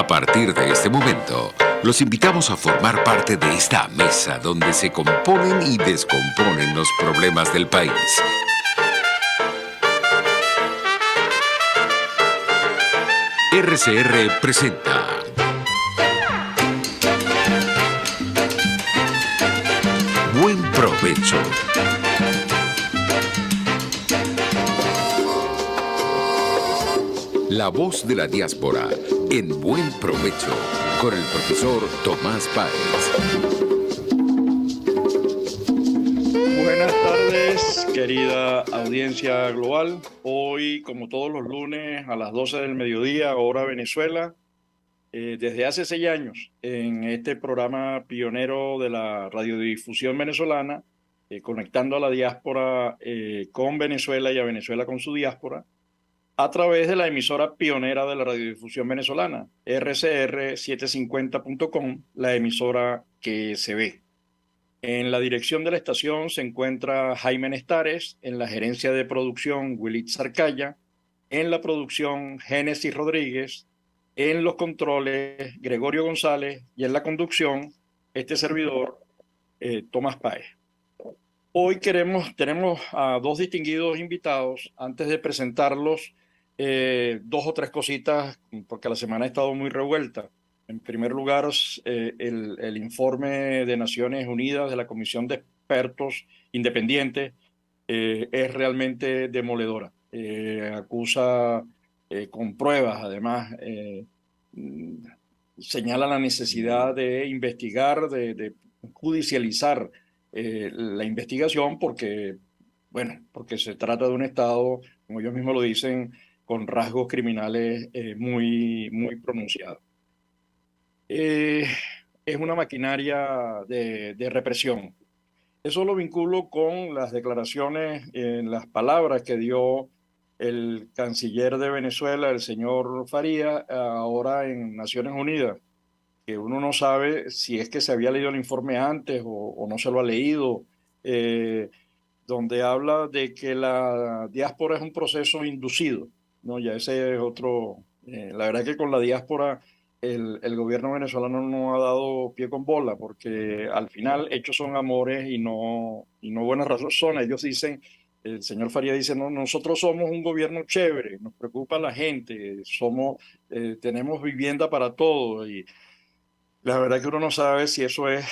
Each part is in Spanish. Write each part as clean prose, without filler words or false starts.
partir de este momento, los invitamos a formar parte de esta mesa donde se componen y descomponen los problemas del país. RCR presenta Buen Provecho. La voz de la diáspora en Buen Provecho con el profesor Tomás Páez. Buenas tardes, querida audiencia global. Hoy, como todos los lunes, a las 12 del mediodía, hora Venezuela, desde hace 6 años, en este programa pionero de la radiodifusión venezolana, conectando a la diáspora con Venezuela y a Venezuela con su diáspora, a través de la emisora pionera de la radiodifusión venezolana, rcr750.com, la emisora que se ve. En la dirección de la estación se encuentra Jaime Nestares, en la gerencia de producción Willit Zarcaya, en la producción Génesis Rodríguez, en los controles Gregorio González y en la conducción este servidor Tomás Páez. Hoy tenemos a dos distinguidos invitados. Antes de presentarlos, dos o tres cositas, porque la semana ha estado muy revuelta. En primer lugar, el informe de Naciones Unidas de la Comisión de Expertos Independientes es realmente demoledora. Acusa con pruebas, además, mm, señala la necesidad de investigar, de judicializar la investigación porque se trata de un Estado, como ellos mismos lo dicen, con rasgos criminales muy pronunciados. Es una maquinaria de represión. Eso lo vinculo con las declaraciones, las palabras que dio el canciller de Venezuela, el señor Faría, ahora en Naciones Unidas, que uno no sabe si es que se había leído el informe antes o no se lo ha leído, donde habla de que la diáspora es un proceso inducido, ¿no? Ya ese es otro. La verdad que con la diáspora el gobierno venezolano no ha dado pie con bola, porque al final hechos son amores y no buenas razones. Ellos dicen, el señor Faría dice, no, nosotros somos un gobierno chévere, nos preocupa la gente, tenemos vivienda para todo, y la verdad que uno no sabe si eso es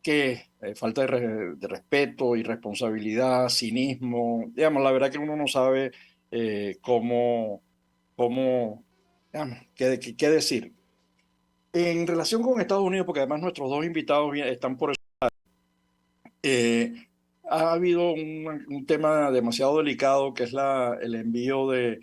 que falta de respeto, irresponsabilidad, cinismo. Digamos, la verdad que uno no sabe cómo, digamos, qué decir. En relación con Estados Unidos, porque además nuestros dos invitados están por eso, eh, ha habido un tema demasiado delicado que es el envío de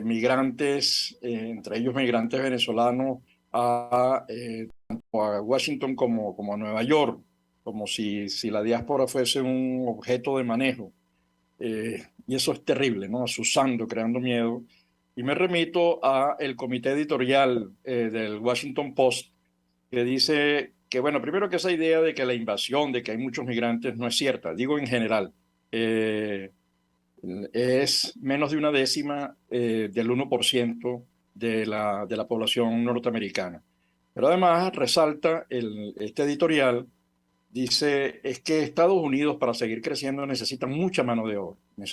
migrantes, entre ellos migrantes venezolanos, tanto a Washington como a Nueva York, como si la diáspora fuese un objeto de manejo. Y eso es terrible, ¿no? Asusando, creando miedo. Y me remito a el comité editorial del Washington Post, que dice que, bueno, primero que esa idea de que la invasión, de que hay muchos migrantes, no es cierta, digo en general. Es menos de una décima del 1% de la población norteamericana. Pero además resalta este editorial. Dice, es que Estados Unidos para seguir creciendo necesita mucha mano de obra. Va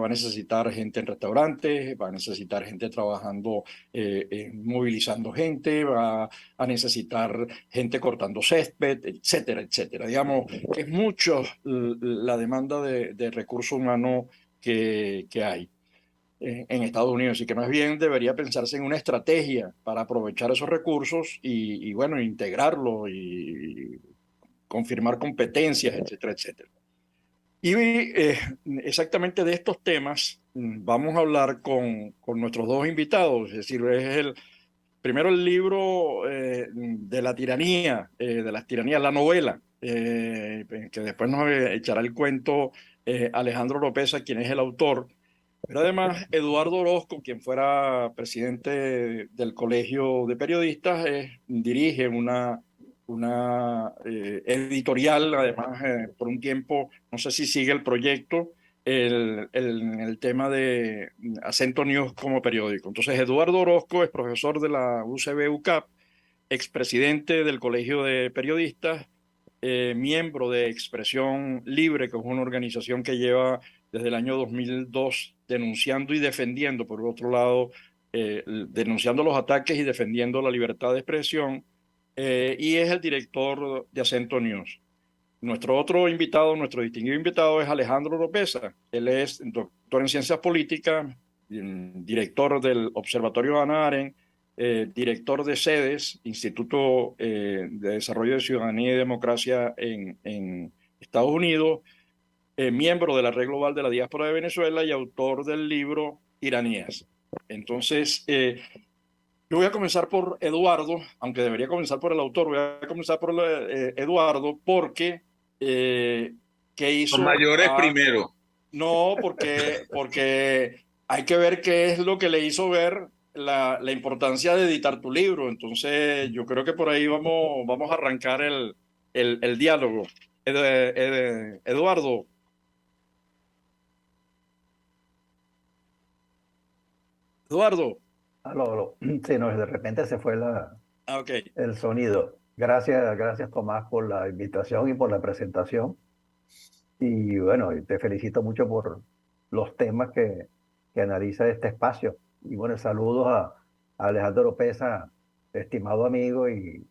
a necesitar gente en restaurantes, va a necesitar gente trabajando, movilizando gente, va a necesitar gente cortando césped, etcétera, etcétera. Digamos, es mucho la demanda de recursos humanos que hay en Estados Unidos, y que más bien debería pensarse en una estrategia para aprovechar esos recursos y bueno, integrarlos y confirmar competencias, etcétera, etcétera. Y exactamente de estos temas vamos a hablar con nuestros dos invitados, es decir, primero el libro de la tiranía, de las tiranías, la novela, que después nos echará el cuento Alejandro López, quien es el autor, pero además Eduardo Orozco, quien fuera presidente del Colegio de Periodistas, dirige una editorial, además por un tiempo, no sé si sigue el proyecto, el tema de Acento News como periódico. Entonces, Eduardo Orozco es profesor de la UCB UCAP expresidente del Colegio de Periodistas, miembro de Expresión Libre, que es una organización que lleva desde el año 2002 denunciando y defendiendo, por otro lado, denunciando los ataques y defendiendo la libertad de expresión, y es el director de Acento News. Nuestro otro invitado, nuestro distinguido invitado es Alejandro Lopeza. Él es doctor en ciencias políticas, director del Observatorio Hannah Arendt, director de SEDES, Instituto de Desarrollo de Ciudadanía y Democracia en Estados Unidos, miembro de la Red Global de la Diáspora de Venezuela y autor del libro Tiranías. Entonces, yo voy a comenzar por Eduardo, aunque debería comenzar por el autor, voy a comenzar por Eduardo porque eh, ¿qué Los hizo mayores a... primero. No, porque hay que ver qué es lo que le hizo ver la importancia de editar tu libro. Entonces, yo creo que por ahí vamos a arrancar el diálogo. Eduardo, Eduardo. Aló, aló. Sí, no, de repente se fue Ok. el sonido. Gracias, gracias Tomás por la invitación y por la presentación. Y bueno, y te felicito mucho por los temas que analiza este espacio. Y bueno, saludos a Alejandro Lopeza, estimado amigo y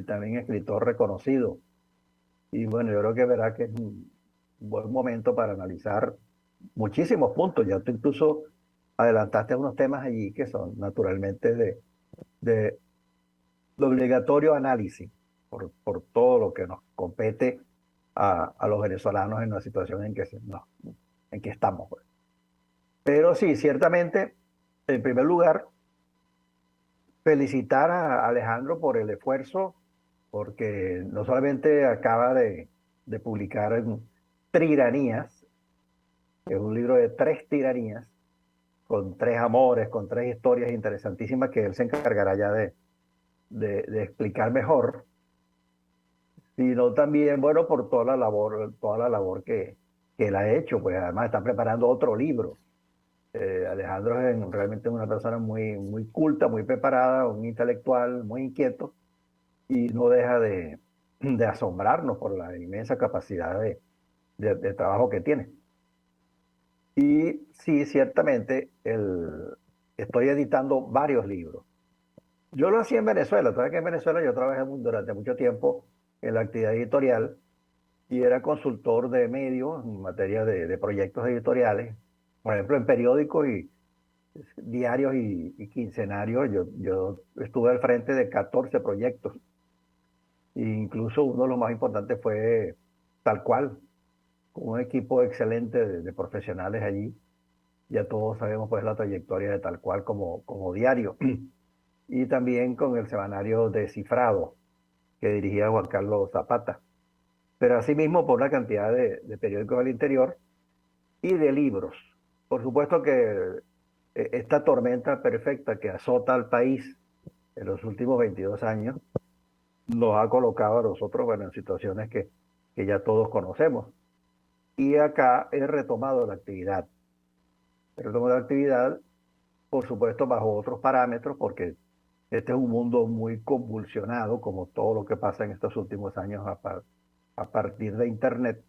también escritor reconocido. Y bueno, yo creo que verá que es un buen momento para analizar muchísimos puntos. Ya tú incluso adelantaste unos temas allí que son naturalmente de obligatorio análisis por todo lo que nos compete a los venezolanos en la situación en que, no, en que estamos, pues. Pero sí, ciertamente, en primer lugar, felicitar a Alejandro por el esfuerzo, porque no solamente acaba de publicar Tiranías, que es un libro de 3 tiranías, con 3 amores, con 3 historias interesantísimas que él se encargará ya de explicar mejor, sino también, bueno, por toda la labor que él ha hecho, pues además está preparando otro libro. Alejandro es realmente una persona muy, muy culta, muy preparada, un intelectual muy inquieto y no deja de asombrarnos por la inmensa capacidad de trabajo que tiene. Y sí, ciertamente, estoy editando varios libros. Yo lo hacía en Venezuela, sabes que en Venezuela yo trabajé durante mucho tiempo en la actividad editorial y era consultor de medios en materia de proyectos editoriales, por ejemplo, en periódicos y diarios y quincenarios. Yo estuve al frente de 14 proyectos, e incluso uno de los más importantes fue Tal Cual, con un equipo excelente de profesionales allí. Ya todos sabemos pues la trayectoria de Tal Cual como diario. Y también con el semanario Descifrado, que dirigía Juan Carlos Zapata. Pero asimismo por una cantidad de periódicos del interior y de libros. Por supuesto que esta tormenta perfecta que azota al país en los últimos 22 años nos ha colocado a nosotros, bueno, en situaciones que ya todos conocemos. Y acá he retomado la actividad. He retomado la actividad, por supuesto, bajo otros parámetros, porque este es un mundo muy convulsionado, como todo lo que pasa en estos últimos años a partir de Internet,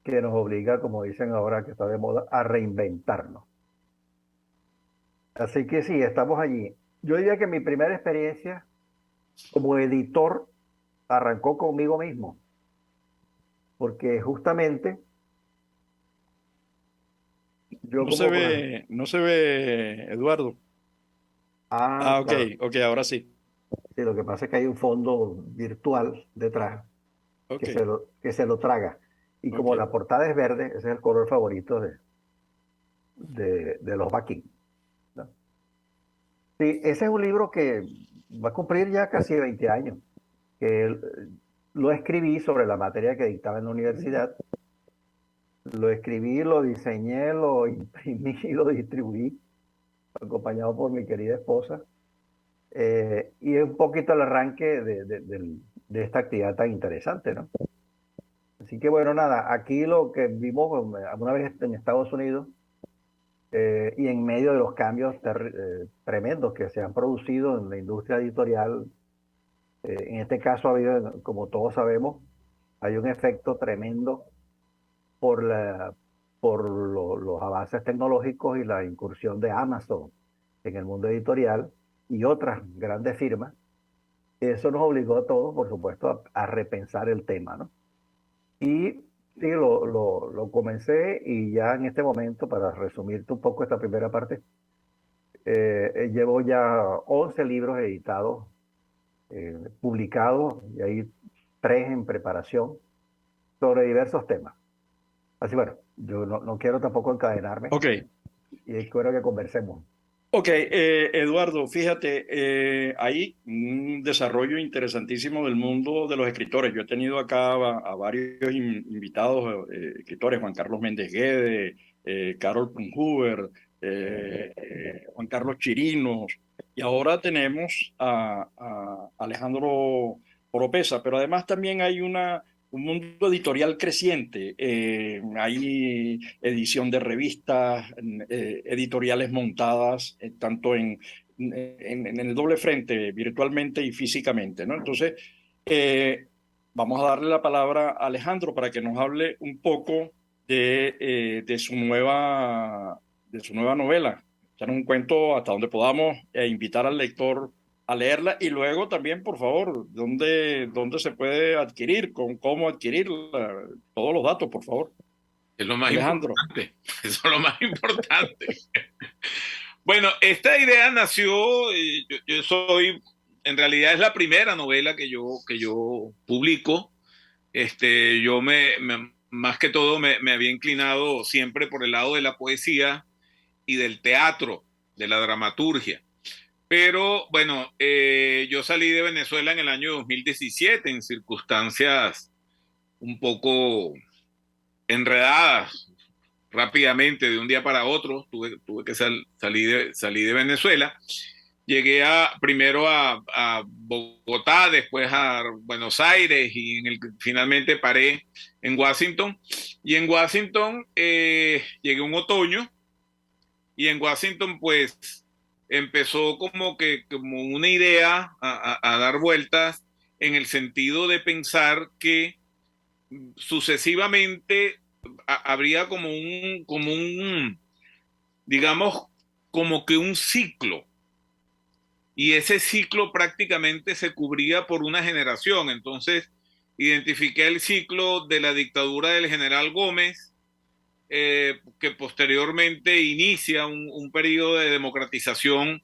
que nos obliga, como dicen ahora que está de moda, a reinventarnos. Así que sí, estamos allí. Yo diría que mi primera experiencia como editor arrancó conmigo mismo, porque justamente yo No se como... ve, no se ve, Eduardo. Ah, Ah, ok, claro. ok, ahora sí. Sí, lo que pasa es que hay un fondo virtual detrás Ok, que se lo traga. Y ok. como la portada es verde, ese es el color favorito de los Bucking, ¿no? Sí, ese es un libro que va a cumplir ya casi 20 años, que lo escribí sobre la materia que dictaba en la universidad. Lo escribí, lo diseñé, lo imprimí y lo distribuí, acompañado por mi querida esposa. Y es un poquito el arranque de esta actividad tan interesante, ¿no? Así que bueno, nada, aquí lo que vimos alguna vez en Estados Unidos y en medio de los cambios tremendos que se han producido en la industria editorial En este caso ha habido, como todos sabemos, hay un efecto tremendo por los avances tecnológicos y la incursión de Amazon en el mundo editorial y otras grandes firmas. Eso nos obligó a todos, por supuesto, a repensar el tema, ¿no? Y sí, lo comencé y ya en este momento, para resumirte un poco esta primera parte, llevo ya 11 libros editados, publicados, y hay 3 en preparación sobre diversos temas. Así bueno, yo no quiero tampoco encadenarme Ok, y quiero que conversemos. ok, Eduardo, fíjate, hay un desarrollo interesantísimo del mundo de los escritores. Yo he tenido acá a varios invitados, escritores, Juan Carlos Méndez Guede, Carol Punhuber, Juan Carlos Chirinos, y ahora tenemos a Alejandro Oropesa, pero además también hay un mundo editorial creciente. Hay edición de revistas, editoriales montadas, tanto en el doble frente, virtualmente y físicamente, ¿no? Entonces, eh, vamos a darle la palabra a Alejandro para que nos hable un poco de su nueva novela. Echar un cuento hasta donde podamos e invitar al lector a leerla y luego también, por favor, dónde se puede adquirir, con cómo adquirirla, todos los datos, por favor. Es lo más Alejandro. importante. Eso es lo más importante. Bueno, esta idea nació, yo soy, en realidad es la primera novela que yo publico. Yo más que todo me había inclinado siempre por el lado de la poesía y del teatro, de la dramaturgia. Pero bueno, yo salí de Venezuela en el año 2017 en circunstancias un poco enredadas rápidamente de un día para otro. Tuve que salir de Venezuela. Llegué primero a Bogotá, después a Buenos Aires y finalmente paré en Washington. Y en Washington llegué un otoño y en Washington pues empezó como una idea a dar vueltas en el sentido de pensar que sucesivamente habría digamos, como que un ciclo. Y ese ciclo prácticamente se cubría por una generación. Entonces, identifiqué el ciclo de la dictadura del general Gómez, que posteriormente inicia un periodo de democratización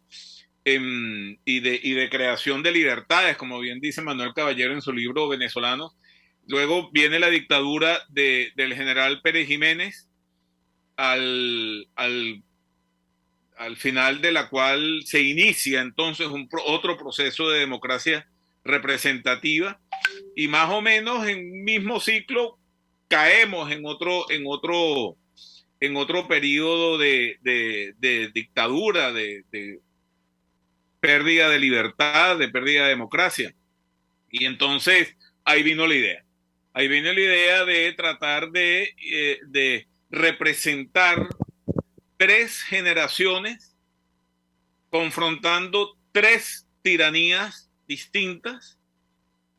y de creación de libertades, como bien dice Manuel Caballero en su libro Venezolano. Luego viene la dictadura del general Pérez Jiménez, al final de la cual se inicia entonces otro proceso de democracia representativa, y más o menos en un mismo ciclo caemos en otro periodo de dictadura, de pérdida de libertad, de pérdida de democracia. Y entonces ahí vino la idea. Ahí vino la idea de tratar de representar 3 generaciones confrontando 3 tiranías distintas,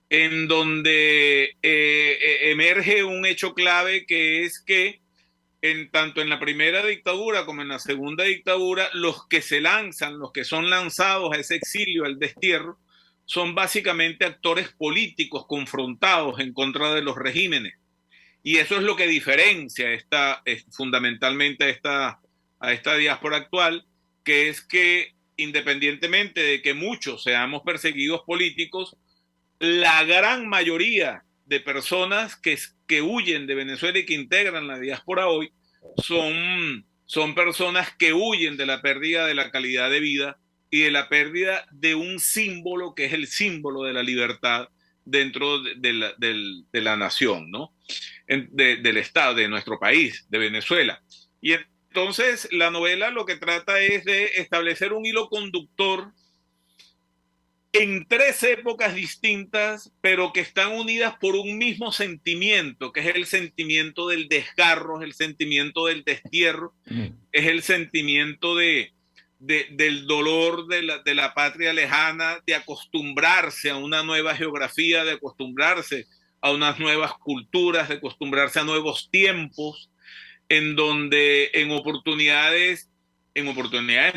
en donde emerge un hecho clave, que es que tanto en la primera dictadura como en la segunda dictadura, los que se lanzan, los que son lanzados a ese exilio, al destierro, son básicamente actores políticos confrontados en contra de los regímenes. Y eso es lo que diferencia fundamentalmente a esta diáspora actual, que es que independientemente de que muchos seamos perseguidos políticos, la gran mayoría de personas que huyen de Venezuela y que integran la diáspora hoy son personas que huyen de la pérdida de la calidad de vida y de la pérdida de un símbolo que es el símbolo de la libertad dentro de la nación, ¿no? Del Estado, de nuestro país, de Venezuela. Y entonces la novela lo que trata es de establecer un hilo conductor en 3 épocas distintas, pero que están unidas por un mismo sentimiento, que es el sentimiento del desgarro, es el sentimiento del destierro, es el sentimiento del dolor de la patria lejana, de acostumbrarse a una nueva geografía, de acostumbrarse a unas nuevas culturas, de acostumbrarse a nuevos tiempos, en donde en oportunidades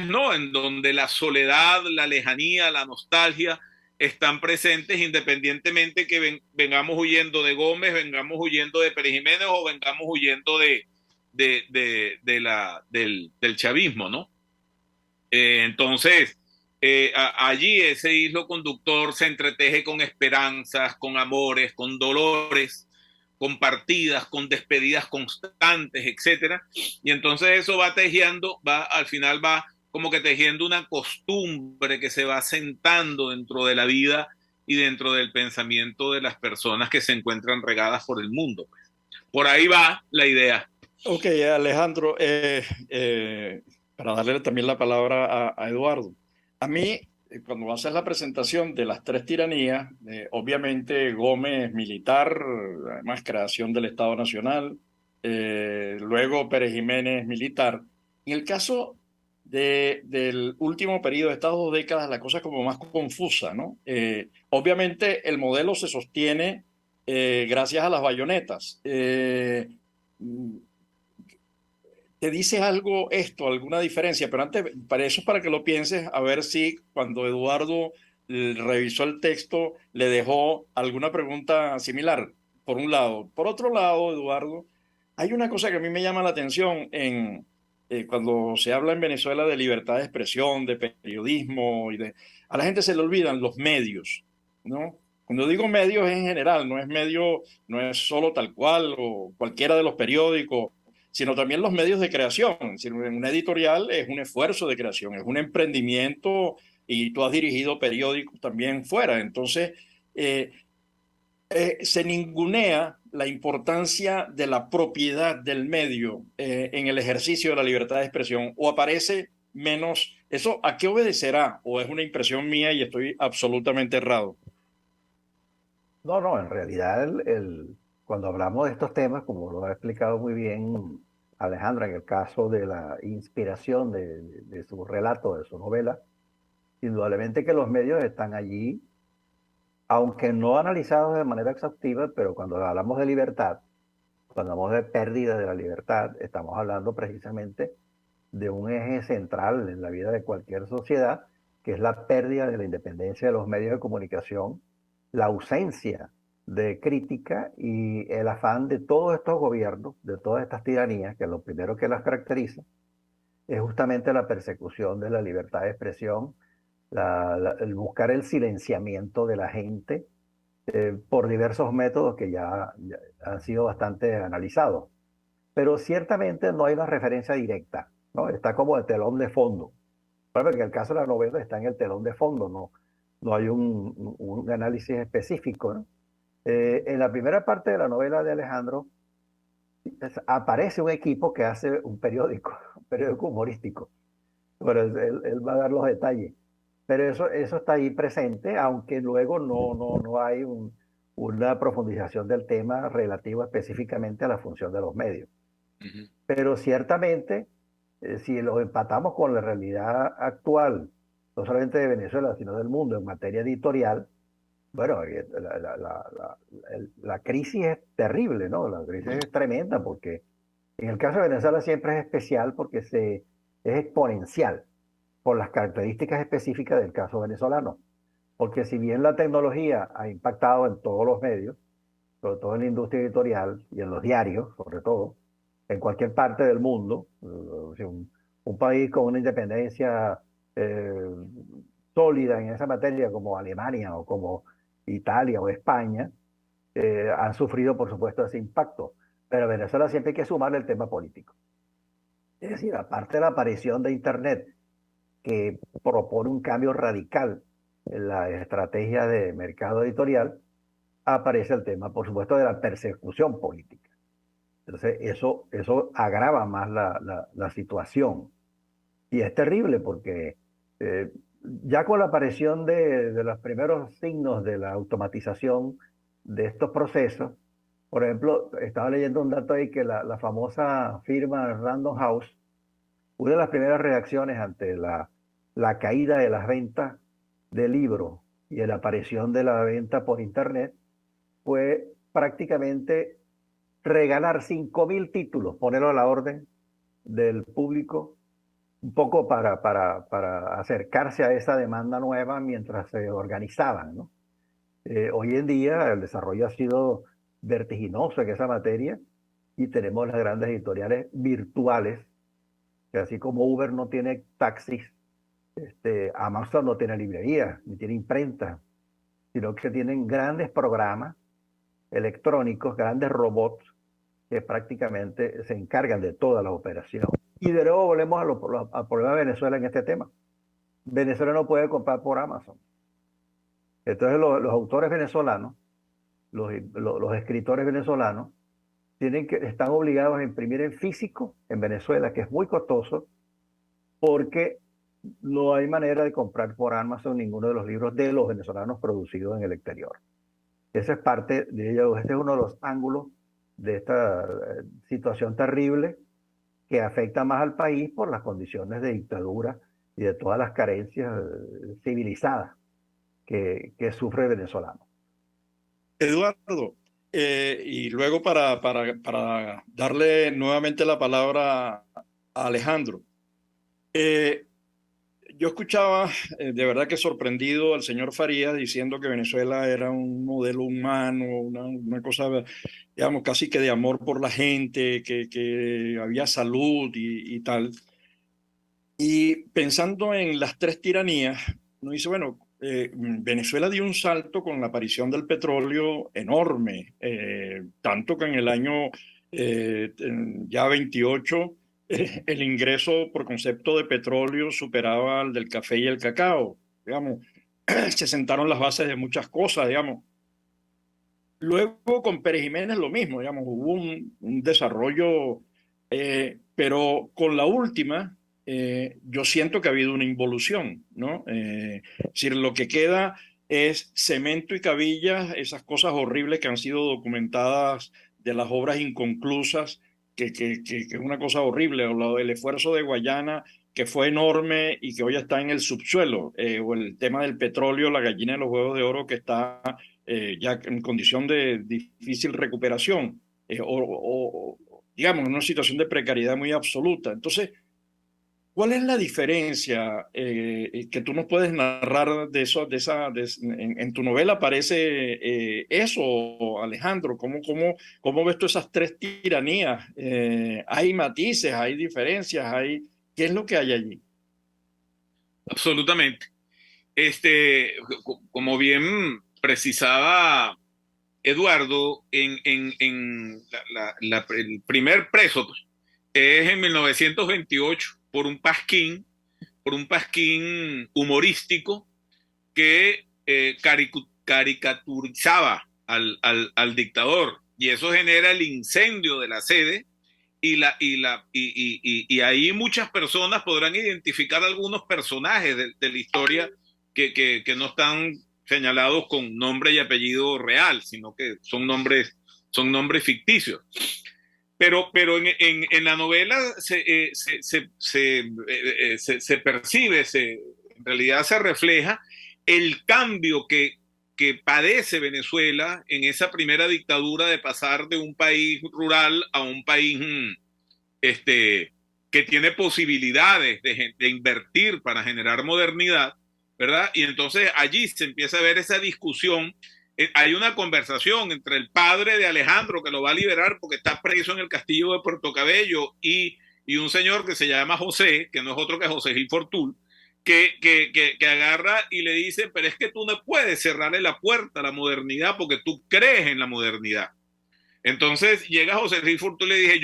no, en donde la soledad, la lejanía, la nostalgia están presentes independientemente que vengamos huyendo de Gómez, vengamos huyendo de Pérez Jiménez o vengamos huyendo del chavismo, ¿no? Entonces, allí ese hilo conductor se entreteje con esperanzas, con amores, con dolores, con partidas, con despedidas constantes, etcétera. Y entonces eso va tejiendo, al final va como que tejiendo una costumbre que se va sentando dentro de la vida y dentro del pensamiento de las personas que se encuentran regadas por el mundo. Por ahí va la idea. Ok, Alejandro, para darle también la palabra a Eduardo. A mí, cuando haces la presentación de las tres tiranías, obviamente Gómez militar, además creación del Estado Nacional, luego Pérez Jiménez militar. En el caso del último periodo de estas 2 décadas, la cosa es como más confusa, ¿no? Obviamente el modelo se sostiene gracias a las bayonetas. ¿Te dice algo esto, alguna diferencia? Pero antes, para eso es para que lo pienses, a ver si cuando Eduardo revisó el texto le dejó alguna pregunta similar, por un lado. Por otro lado, Eduardo, hay una cosa que a mí me llama la atención cuando se habla en Venezuela de libertad de expresión, de periodismo, a la gente se le olvidan los medios, ¿no? Cuando digo medios en general, no es medio, no es solo tal cual o cualquiera de los periódicos, sino también los medios de creación. Si una editorial es un esfuerzo de creación, es un emprendimiento y tú has dirigido periódicos también fuera. Entonces, eh, se ningunea la importancia de la propiedad del medio en el ejercicio de la libertad de expresión o aparece menos. ¿Eso a qué obedecerá? ¿O es una impresión mía y estoy absolutamente errado? No, no, en realidad cuando hablamos de estos temas, como lo ha explicado muy bien Alejandra en el caso de la inspiración de su relato, de su novela, indudablemente que los medios están allí, aunque no analizados de manera exhaustiva, pero cuando hablamos de libertad, cuando hablamos de pérdida de la libertad, estamos hablando precisamente de un eje central en la vida de cualquier sociedad, que es la pérdida de la independencia de los medios de comunicación, la ausencia de crítica y el afán de todos estos gobiernos, de todas estas tiranías, que lo primero que las caracteriza es justamente la persecución de la libertad de expresión, el buscar el silenciamiento de la gente por diversos métodos que ya han sido bastante analizados. Pero ciertamente no hay una referencia directa, ¿no? Está como el telón de fondo. Bueno, en el caso de la novela está en el telón de fondo, no hay un análisis específico, ¿no? En la primera parte de la novela de Alejandro aparece un equipo que hace un periódico humorístico. Bueno, él va a dar los detalles, pero eso está ahí presente, aunque luego no hay una profundización del tema relativo específicamente a la función de los medios. Uh-huh. Pero ciertamente, si lo empatamos con la realidad actual, no solamente de Venezuela, sino del mundo en materia editorial, bueno, la crisis es terrible, ¿no? La crisis es tremenda porque en el caso de Venezuela siempre es especial porque es exponencial por las características específicas del caso venezolano. Porque si bien la tecnología ha impactado en todos los medios, sobre todo en la industria editorial y en los diarios, sobre todo, en cualquier parte del mundo, un país con una independencia sólida en esa materia como Alemania o como Italia o España, han sufrido, por supuesto, ese impacto. Pero a Venezuela siempre hay que sumarle el tema político. Es decir, aparte de la aparición de Internet, que propone un cambio radical en la estrategia de mercado editorial, aparece el tema, por supuesto, de la persecución política. Entonces, eso agrava más la situación. Y es terrible porque ya con la aparición de los primeros signos de la automatización de estos procesos, por ejemplo, estaba leyendo un dato ahí que la famosa firma Random House Una de las primeras reacciones ante la caída de las ventas de libros y de la aparición de la venta por Internet fue prácticamente regalar 5.000 títulos, ponerlo a la orden del público, un poco para acercarse a esa demanda nueva mientras se organizaban, ¿no? Hoy en día el desarrollo ha sido vertiginoso en esa materia y tenemos las grandes editoriales virtuales, que así como Uber no tiene taxis, Amazon no tiene librería, ni tiene imprenta, sino que tienen grandes programas electrónicos, grandes robots que prácticamente se encargan de toda la operación. Y de nuevo volvemos al problema de Venezuela en este tema. Venezuela no puede comprar por Amazon. Entonces los autores venezolanos, los escritores venezolanos, están obligados a imprimir en físico en Venezuela, que es muy costoso, porque no hay manera de comprar por Amazon ninguno de los libros de los venezolanos producidos en el exterior. Esa es parte de ello, este es uno de los ángulos de esta situación terrible que afecta más al país por las condiciones de dictadura y de todas las carencias civilizadas que sufre el venezolano. Eduardo, y luego para darle nuevamente la palabra a Alejandro. Yo escuchaba, de verdad que sorprendido al señor Farías diciendo que Venezuela era un modelo humano, una cosa, digamos, casi que de amor por la gente, que había salud y tal. Y pensando en las tres tiranías, uno dice, bueno, Venezuela dio un salto con la aparición del petróleo enorme, tanto que en el año ya 28 el ingreso por concepto de petróleo superaba al del café y el cacao, digamos, se sentaron las bases de muchas cosas, digamos. Luego con Pérez Jiménez lo mismo, digamos, hubo un desarrollo, pero con la última yo siento que ha habido una involución, ¿no? Es decir, lo que queda es cemento y cabillas, esas cosas horribles que han sido documentadas de las obras inconclusas, que es una cosa horrible, o el esfuerzo de Guayana, que fue enorme y que hoy está en el subsuelo, o el tema del petróleo, la gallina de los huevos de oro que está ya en condición de difícil recuperación, digamos, en una situación de precariedad muy absoluta. Entonces, ¿cuál es la diferencia que tú nos puedes narrar de eso, en tu novela aparece eso, Alejandro? ¿Cómo ves tú esas tres tiranías? ¿Hay matices, hay diferencias, qué es lo que hay allí? Absolutamente. Como bien precisaba Eduardo, el primer preso pues, es en 1928 por un pasquín humorístico que caricaturizaba al dictador, y eso genera el incendio de la sede. Y ahí muchas personas podrán identificar algunos personajes de la historia que no están señalados con nombre y apellido real, sino que son nombres ficticios. Pero en la novela se percibe, en realidad se refleja el cambio que padece Venezuela en esa primera dictadura de pasar de un país rural a un país que tiene posibilidades de invertir para generar modernidad, ¿verdad? Y entonces allí se empieza a ver esa discusión. Hay una conversación entre el padre de Alejandro, que lo va a liberar porque está preso en el castillo de Puerto Cabello, y un señor que se llama José, que no es otro que José Gil Fortul, que agarra y le dice, pero es que tú no puedes cerrarle la puerta a la modernidad porque tú crees en la modernidad. Entonces llega José Gil Fortul y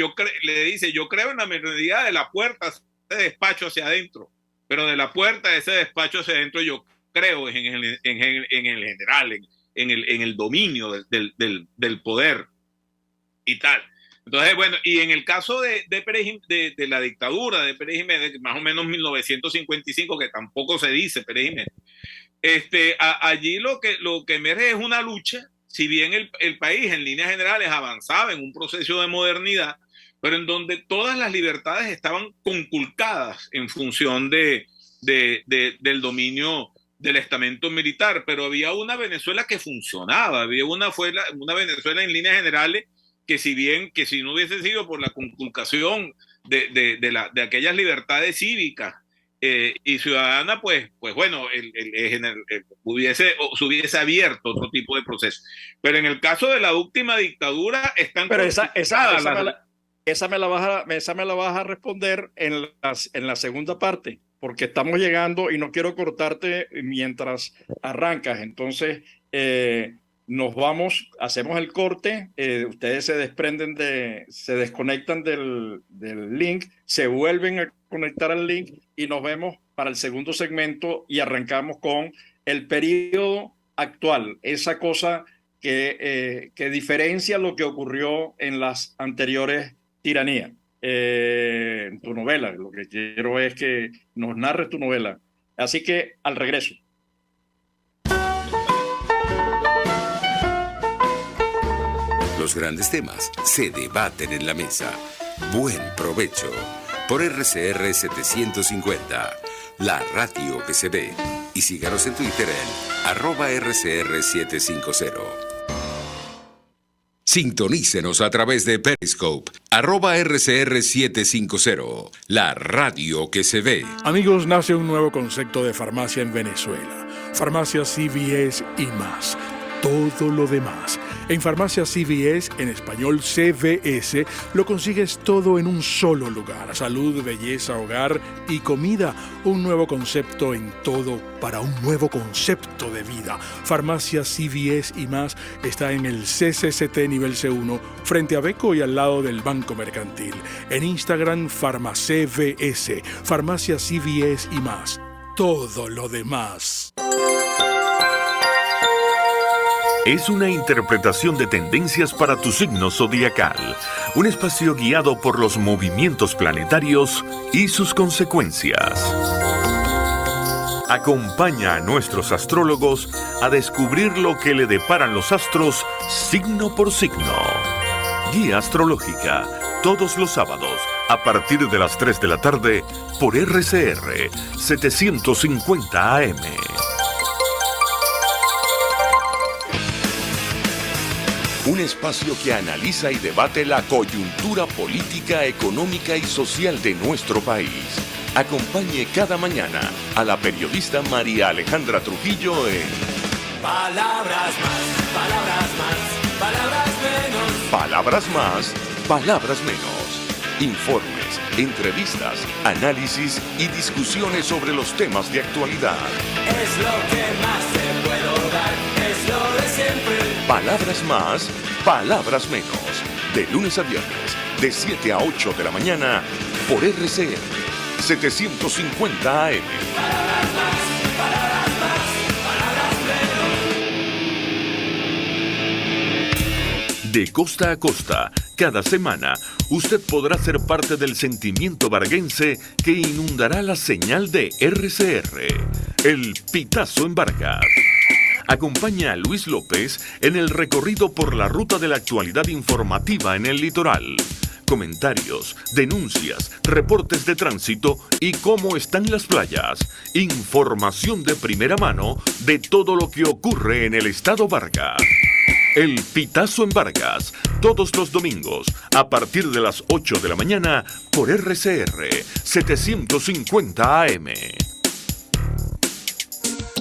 le dice, yo creo en la modernidad de la puerta, ese despacho hacia adentro, pero de la puerta de ese despacho hacia adentro yo creo en el general, en el dominio del poder y tal. Entonces, bueno, y en el caso de la dictadura de Pérez Jiménez, más o menos 1955, que tampoco se dice Pérez Jiménez, allí lo que emerge es una lucha. Si bien el país en líneas generales avanzaba en un proceso de modernidad, pero en donde todas las libertades estaban conculcadas en función del dominio del estamento militar, pero había una Venezuela que funcionaba, había una Venezuela en líneas generales que si no hubiese sido por la conculcación de aquellas libertades cívicas y ciudadanas, pues bueno, se hubiese abierto otro tipo de proceso. Pero en el caso de la última dictadura están... Pero esa me la vas a responder en la segunda parte, porque estamos llegando y no quiero cortarte mientras arrancas. Entonces, nos vamos, hacemos el corte, ustedes se desconectan del link, se vuelven a conectar al link y nos vemos para el segundo segmento y arrancamos con el periodo actual, esa cosa que diferencia lo que ocurrió en las anteriores tiranías. En tu novela, lo que quiero es que nos narres tu novela. Así que al regreso. Los grandes temas se debaten en la mesa. Buen provecho. Por RCR 750, la radio que se ve. Y síganos en Twitter en @RCR750. Sintonícenos a través de Periscope, @RCR750, la radio que se ve. Amigos, nace un nuevo concepto de farmacia en Venezuela. Farmacia CVS y más. Todo lo demás. En Farmacia CVS, en español CVS, lo consigues todo en un solo lugar. Salud, belleza, hogar y comida. Un nuevo concepto en todo para un nuevo concepto de vida. Farmacia CVS y más está en el CCCT nivel C1, frente a Beco y al lado del Banco Mercantil. En Instagram, FarmaCVS. Farmacia CVS y más. Todo lo demás. Es una interpretación de tendencias para tu signo zodiacal. Un espacio guiado por los movimientos planetarios y sus consecuencias. Acompaña a nuestros astrólogos a descubrir lo que le deparan los astros signo por signo. Guía astrológica, todos los sábados, a partir de las 3 de la tarde, por RCR 750 AM. Un espacio que analiza y debate la coyuntura política, económica y social de nuestro país. Acompañe cada mañana a la periodista María Alejandra Trujillo en Palabras más, palabras más, palabras menos. Palabras más, palabras menos. Informes, entrevistas, análisis y discusiones sobre los temas de actualidad. Es lo que más te puedo dar, es lo de siempre. Palabras más, palabras menos. De lunes a viernes, de 7 a 8 de la mañana, por RCR 750 AM. Palabras más, palabras más, palabras menos. De costa a costa, cada semana, usted podrá ser parte del sentimiento varguense que inundará la señal de RCR. El Pitazo en Vargas. Acompaña a Luis López en el recorrido por la ruta de la actualidad informativa en el litoral. Comentarios, denuncias, reportes de tránsito y cómo están las playas. Información de primera mano de todo lo que ocurre en el estado Vargas. El Pitazo en Vargas, todos los domingos, a partir de las 8 de la mañana, por RCR 750 AM.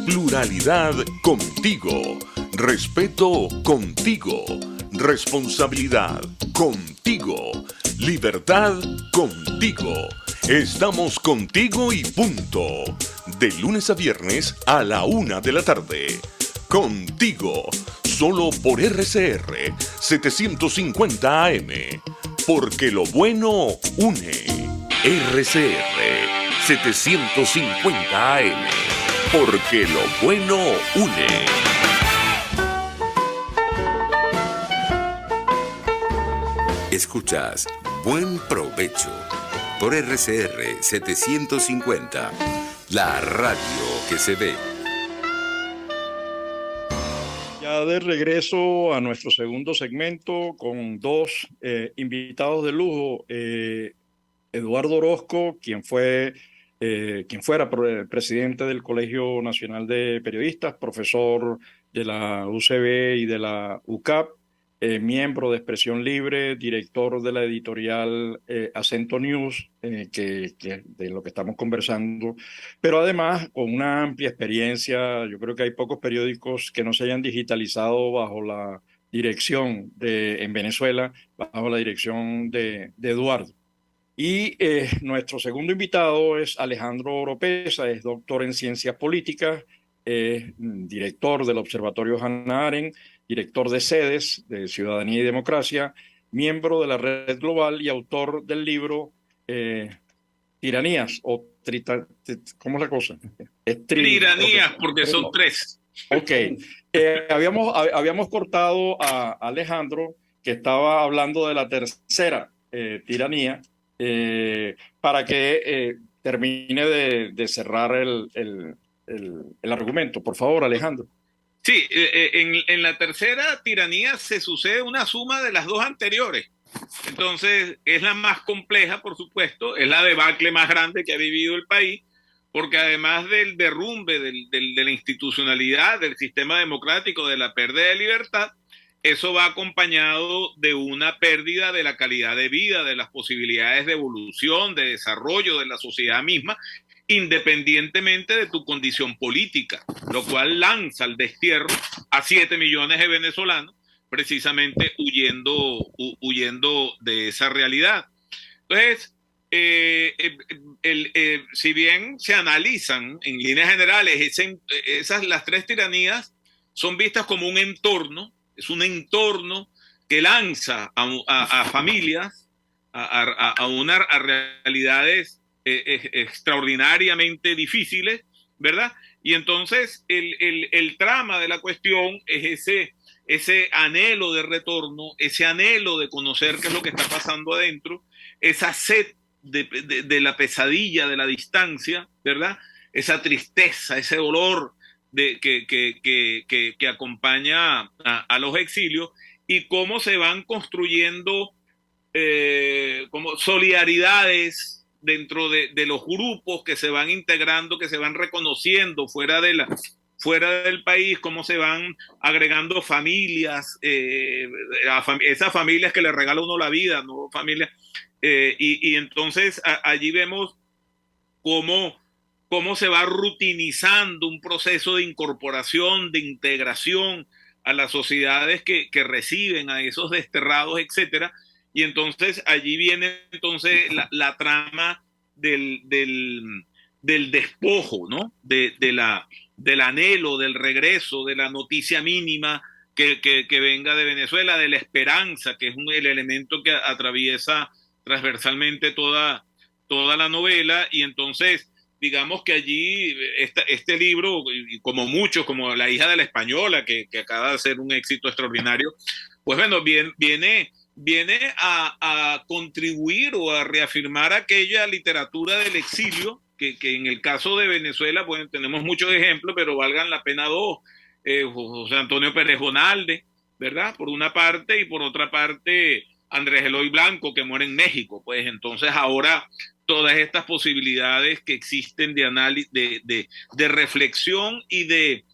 Pluralidad contigo. Respeto contigo. Responsabilidad contigo. Libertad contigo. Estamos contigo y punto. De lunes a viernes a la 1 de la tarde. Contigo. Solo por RCR 750 AM. Porque lo bueno une. RCR 750 AM. Porque lo bueno une. Escuchas Buen Provecho por RCR 750, la radio que se ve. Ya Ya de regreso a nuestro segundo segmento con dos invitados de lujo. Eduardo Orozco, quien fuera presidente del Colegio Nacional de Periodistas, profesor de la UCB y de la UCAP, miembro de Expresión Libre, director de la editorial Acento News, que de lo que estamos conversando, pero además con una amplia experiencia. Yo creo que hay pocos periódicos que no se hayan digitalizado bajo la dirección en Venezuela, bajo la dirección de Eduardo. Y nuestro segundo invitado es Alejandro Oropesa, es doctor en ciencias políticas, director del Observatorio Hannah Arendt, director de sedes de Ciudadanía y Democracia, miembro de la Red Global y autor del libro Tiranías o ¿cómo es la cosa? Tiranías, porque son tres. Ok. Habíamos cortado a Alejandro, que estaba hablando de la tercera tiranía, para que termine de cerrar el argumento. Por favor, Alejandro. Sí, en la tercera tiranía se sucede una suma de las dos anteriores. Entonces, es la más compleja, por supuesto, es la debacle más grande que ha vivido el país, porque además del derrumbe de la institucionalidad, del sistema democrático, de la pérdida de libertad, eso va acompañado de una pérdida de la calidad de vida, de las posibilidades de evolución, de desarrollo de la sociedad misma, independientemente de tu condición política, lo cual lanza al destierro a 7 millones de venezolanos, precisamente huyendo de esa realidad. Entonces, si bien se analizan en líneas generales, las tres tiranías son vistas como un entorno, es un entorno que lanza a familias a realidades extraordinariamente difíciles, ¿verdad? Y entonces el trama de la cuestión es ese anhelo de retorno, ese anhelo de conocer qué es lo que está pasando adentro, esa sed de la pesadilla, de la distancia, ¿verdad? Esa tristeza, ese dolor que acompaña a los exilios, y cómo se van construyendo como solidaridades dentro de los grupos que se van integrando, que se van reconociendo fuera del país, cómo se van agregando familias, esas familias que le regala uno la vida, ¿no? Familias, y entonces allí vemos cómo se va rutinizando un proceso de incorporación, de integración a las sociedades que reciben a esos desterrados, etcétera. Y entonces allí viene entonces la trama del despojo, ¿no? Del anhelo, del regreso, de la noticia mínima que venga de Venezuela, de la esperanza, que es el elemento que atraviesa transversalmente toda la novela. Y entonces, digamos que allí este libro, como muchos, como La hija de la española, que acaba de ser un éxito extraordinario, pues bueno, viene a contribuir o a reafirmar aquella literatura del exilio, que en el caso de Venezuela, bueno, tenemos muchos ejemplos, pero valgan la pena dos. José Antonio Pérez Bonalde, ¿verdad? Por una parte, y por otra parte, Andrés Eloy Blanco, que muere en México. Pues entonces ahora todas estas posibilidades que existen de análisis, de reflexión y de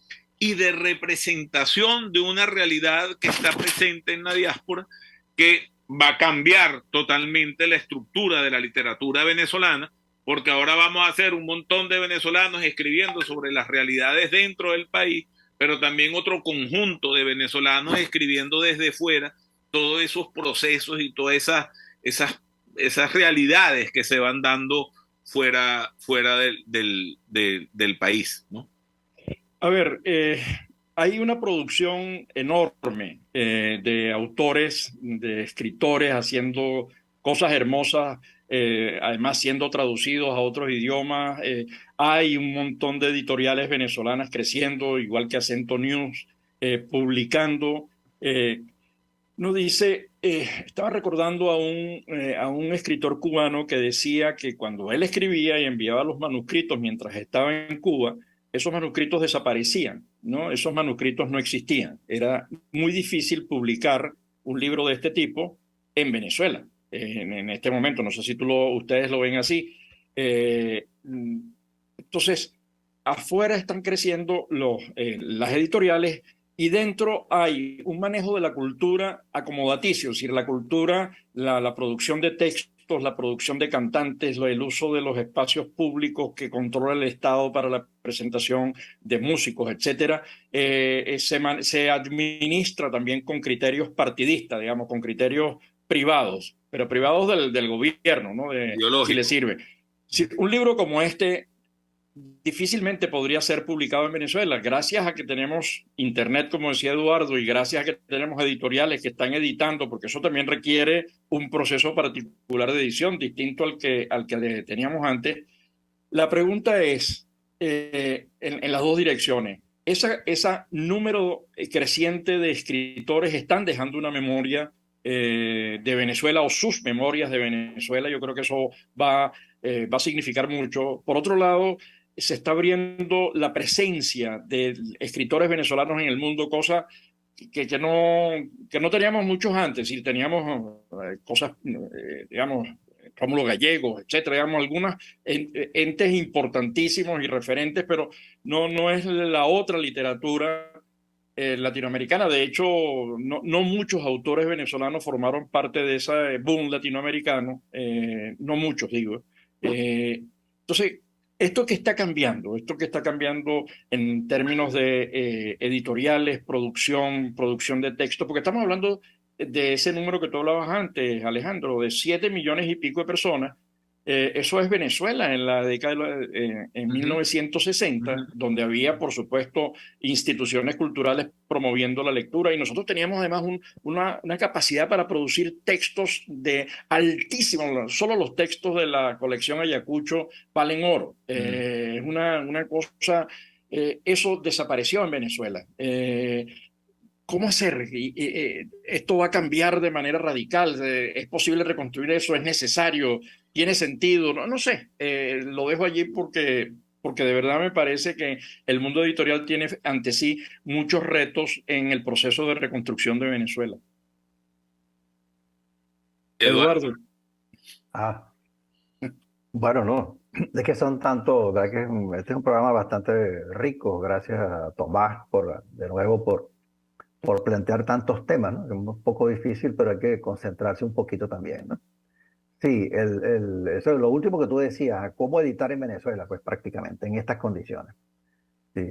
representación de una realidad que está presente en la diáspora, que va a cambiar totalmente la estructura de la literatura venezolana, porque ahora vamos a hacer un montón de venezolanos escribiendo sobre las realidades dentro del país, pero también otro conjunto de venezolanos escribiendo desde fuera todos esos procesos y todas esas realidades que se van dando fuera del país, ¿no? A ver, hay una producción enorme de autores, de escritores haciendo cosas hermosas, además siendo traducidos a otros idiomas. Hay un montón de editoriales venezolanas creciendo, igual que Acento News, publicando. Nos dice, estaba recordando a un escritor cubano que decía que cuando él escribía y enviaba los manuscritos mientras estaba en Cuba, esos manuscritos desaparecían, ¿no? Esos manuscritos no existían. Era muy difícil publicar un libro de este tipo en Venezuela. En este momento, no sé si ustedes lo ven así. Entonces, afuera están creciendo las editoriales y dentro hay un manejo de la cultura acomodaticio, es decir, la cultura, la producción de textos, la producción de cantantes, el uso de los espacios públicos que controla el Estado para la presentación de músicos, etcétera, se administra también con criterios partidistas, digamos, con criterios privados, pero privados del gobierno, ¿no? Si le Biológico. sirve. Si un libro como este difícilmente podría ser publicado en Venezuela, gracias a que tenemos internet, como decía Eduardo, y gracias a que tenemos editoriales que están editando, porque eso también requiere un proceso particular de edición, distinto al que teníamos antes. La pregunta es, en las dos direcciones, esa número creciente de escritores están dejando una memoria de Venezuela o sus memorias de Venezuela. Yo creo que eso va a significar mucho. Por otro lado, se está abriendo la presencia de escritores venezolanos en el mundo, cosa que no teníamos muchos antes, y teníamos cosas, digamos, Rómulo Gallegos, etcétera, digamos, algunas entes importantísimos y referentes, pero no es la otra literatura latinoamericana. De hecho, no muchos autores venezolanos formaron parte de ese boom latinoamericano, no muchos, digo. Entonces, esto que está cambiando en términos de editoriales, producción de texto, porque estamos hablando de ese número que tú hablabas antes, Alejandro, de 7 millones y pico de personas. Eso es Venezuela en la década en 1960, donde había, por supuesto, instituciones culturales promoviendo la lectura, y nosotros teníamos además una capacidad para producir textos de altísimo, solo los textos de la colección Ayacucho valen oro. Es una cosa, eso desapareció en Venezuela. ¿Cómo hacer? ¿Esto va a cambiar de manera radical? ¿Es posible reconstruir eso? ¿Es necesario? ¿Tiene sentido? No sé. Lo dejo allí porque de verdad me parece que el mundo editorial tiene ante sí muchos retos en el proceso de reconstrucción de Venezuela. Eduardo. Ah, bueno, no. Es que son tantos, ¿verdad? Este es un programa bastante rico, gracias a Tomás de nuevo por plantear tantos temas, ¿no? Es un poco difícil, pero hay que concentrarse un poquito también, ¿no? Sí, eso es lo último que tú decías, ¿cómo editar en Venezuela? Pues prácticamente en estas condiciones. Sí,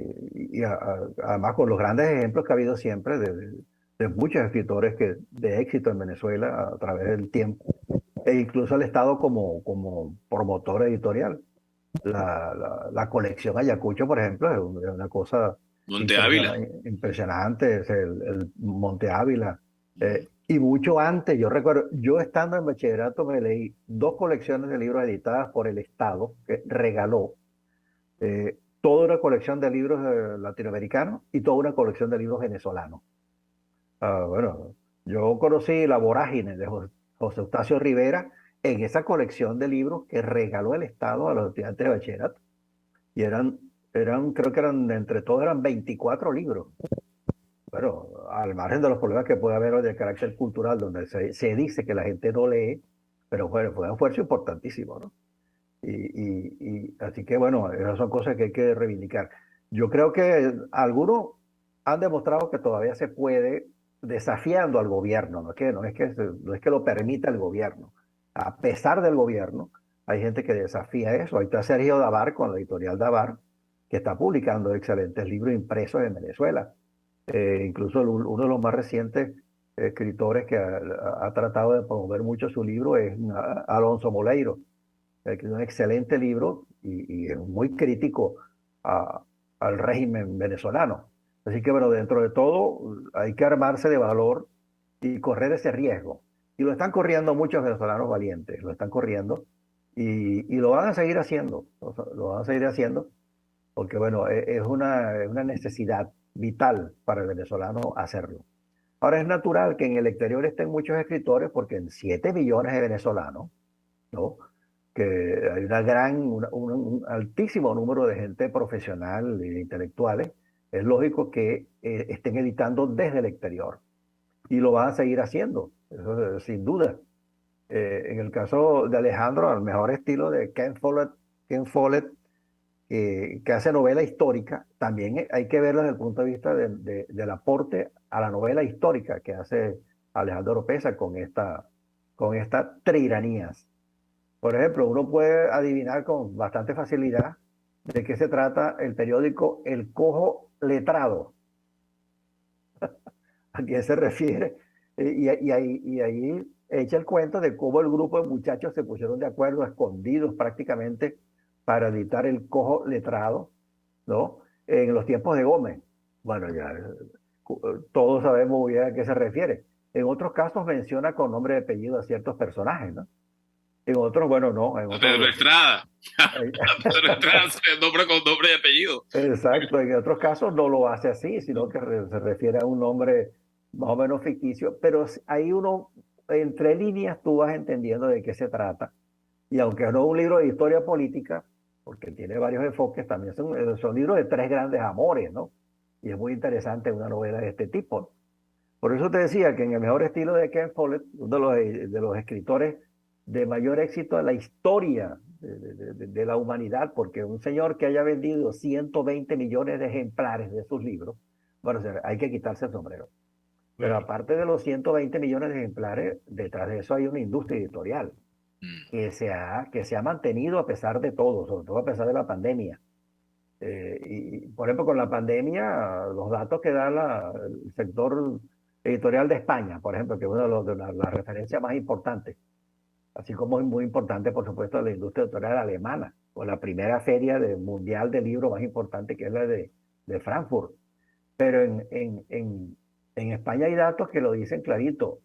además con los grandes ejemplos que ha habido siempre de muchos escritores de éxito en Venezuela a través del tiempo, e incluso el Estado como promotor editorial. La colección Ayacucho, por ejemplo, es una cosa Monte Ávila. impresionante, es el Monte Ávila. Y mucho antes, yo recuerdo, yo estando en bachillerato me leí 2 colecciones de libros editadas por el Estado, que regaló toda una colección de libros latinoamericanos y toda una colección de libros venezolanos. Bueno, yo conocí La Vorágine de José Eustacio Rivera en esa colección de libros que regaló el Estado a los estudiantes de bachillerato. Y creo que entre todos eran 24 libros. Bueno, al margen de los problemas que puede haber hoy de carácter cultural, donde se dice que la gente no lee, pero bueno, fue un esfuerzo importantísimo, ¿no? Así que bueno, esas son cosas que hay que reivindicar. Yo creo que algunos han demostrado que todavía se puede desafiando al gobierno, no es que lo permita el gobierno. A pesar del gobierno, hay gente que desafía eso. Ahí está Sergio Davar con la editorial Davar, que está publicando excelentes libros impresos en Venezuela. Incluso uno de los más recientes escritores que ha tratado de promover mucho su libro es Alonso Moleiro, que es un excelente libro y es muy crítico al régimen venezolano. Así que bueno, dentro de todo hay que armarse de valor y correr ese riesgo. Y lo están corriendo muchos venezolanos valientes, lo están corriendo y lo van a seguir haciendo, lo van a seguir haciendo porque bueno, es una necesidad vital para el venezolano hacerlo. Ahora es natural que en el exterior estén muchos escritores porque en 7 millones de venezolanos, ¿no? que hay un altísimo número de gente profesional e intelectuales, es lógico que estén editando desde el exterior y lo van a seguir haciendo, eso, sin duda. En el caso de Alejandro, al mejor estilo de Ken Follett, que hace novela histórica, también hay que verlo desde el punto de vista del aporte a la novela histórica que hace Alejandro Oropesa con esta tiranías. Por ejemplo, uno puede adivinar con bastante facilidad de qué se trata el periódico El Cojo Letrado. ¿A quién se refiere? Y ahí echa el cuento de cómo el grupo de muchachos se pusieron de acuerdo, escondidos prácticamente, para editar El Cojo Letrado, ¿no? En los tiempos de Gómez. Bueno, ya todos sabemos muy bien a qué se refiere. En otros casos menciona con nombre y apellido a ciertos personajes, ¿no? En otros, bueno, no. En otros, Pedro Estrada. Pedro Estrada se nombra con nombre y apellido. exacto, en otros casos no lo hace así, sino que se refiere a un nombre más o menos ficticio, pero ahí uno, entre líneas, tú vas entendiendo de qué se trata. Y aunque no es un libro de historia política, porque tiene varios enfoques, también son libros de tres grandes amores, ¿no? Y es muy interesante una novela de este tipo. Por eso te decía que en el mejor estilo de Ken Follett, uno de los escritores de mayor éxito en la historia de la humanidad, porque un señor que haya vendido 120 millones de ejemplares de sus libros, bueno, o sea, hay que quitarse el sombrero. Pero aparte de los 120 millones de ejemplares, detrás de eso hay una industria editorial que se ha mantenido a pesar de todo, sobre todo a pesar de la pandemia. Y, por ejemplo, con la pandemia, los datos que da el sector editorial de España, por ejemplo, que es una de las referencias más importantes, así como es muy importante, por supuesto, la industria editorial alemana, o la primera feria mundial de libros más importante, que es la de Frankfurt. Pero en España hay datos que lo dicen clarito.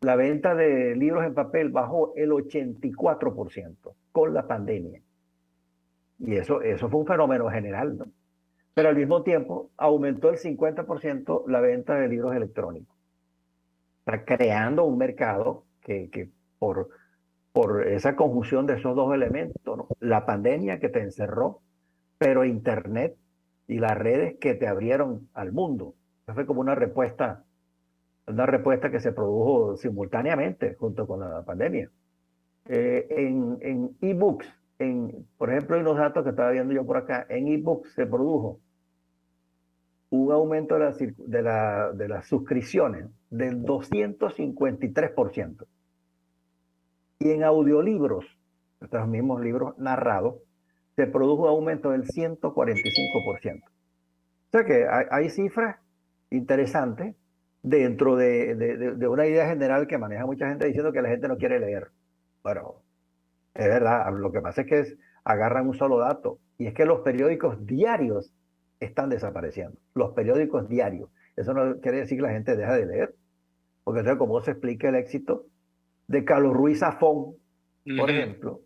La venta de libros en papel bajó el 84% con la pandemia. Y eso fue un fenómeno general, ¿no? Pero al mismo tiempo aumentó el 50% la venta de libros electrónicos. Está creando un mercado que por esa conjunción de esos dos elementos, ¿no? La pandemia que te encerró, pero Internet y las redes que te abrieron al mundo. Eso fue como una respuesta que se produjo simultáneamente junto con la pandemia. En ebooks, por ejemplo, hay unos datos que estaba viendo yo por acá, en ebooks se produjo un aumento de las suscripciones del 253%. Y en audiolibros, estos mismos libros narrados, se produjo un aumento del 145%. O sea que hay cifras interesantes dentro de una idea general que maneja mucha gente diciendo que la gente no quiere leer. Bueno, es verdad, lo que pasa es que agarran un solo dato, y es que los periódicos diarios están desapareciendo. Los periódicos diarios. Eso no quiere decir que la gente deja de leer, porque entonces, ¿cómo se explica el éxito de Carlos Ruiz Zafón, por ejemplo,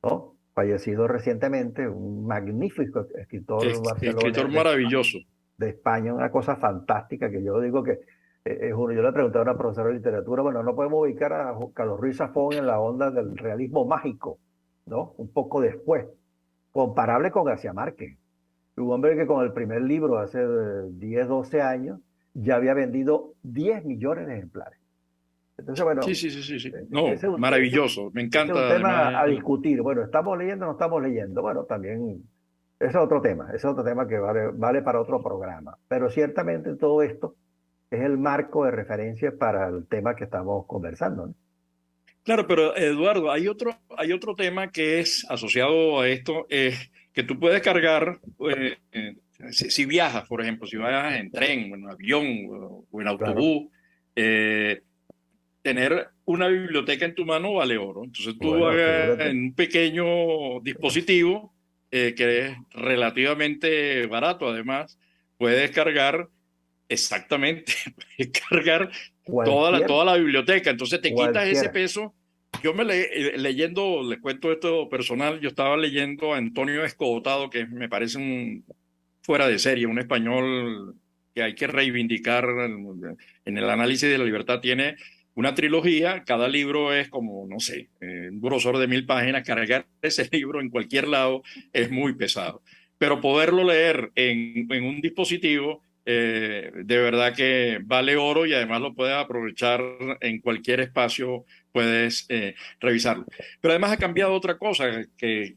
¿no? Fallecido recientemente, un magnífico escritor Escritor maravilloso. de España, una cosa fantástica que yo digo que yo le pregunté a una profesora de literatura, bueno, no podemos ubicar a Carlos Ruiz Zafón en la onda del realismo mágico, ¿no? Un poco después, comparable con García Márquez, un hombre que con el primer libro hace 10, 12 años ya había vendido 10 millones de ejemplares. Entonces, bueno, Sí. No, maravilloso, me encanta. Es un tema además, a discutir. Bueno, ¿estamos leyendo o no estamos leyendo? Bueno, también ese es otro tema que vale para otro programa. Pero ciertamente todo esto es el marco de referencia para el tema que estamos conversando, ¿no? Claro, pero Eduardo, hay otro tema que es asociado a esto, que tú puedes cargar, si viajas, por ejemplo, si vas en tren, o en avión o en autobús, tener una biblioteca en tu mano vale oro. Entonces tú en un pequeño dispositivo, que es relativamente barato además, puedes cargar exactamente, puedes cargar toda la biblioteca. Entonces te quitas ese peso. Yo leyendo, les cuento esto personal, yo estaba leyendo a Antonio Escotado, que me parece un fuera de serie, un español que hay que reivindicar en el análisis de la libertad. Tiene una trilogía, cada libro es como, no sé, un grosor de 1000 páginas. Cargar ese libro en cualquier lado es muy pesado. Pero poderlo leer en un dispositivo, de verdad que vale oro, y además lo puedes aprovechar en cualquier espacio, puedes revisarlo. Pero además ha cambiado otra cosa que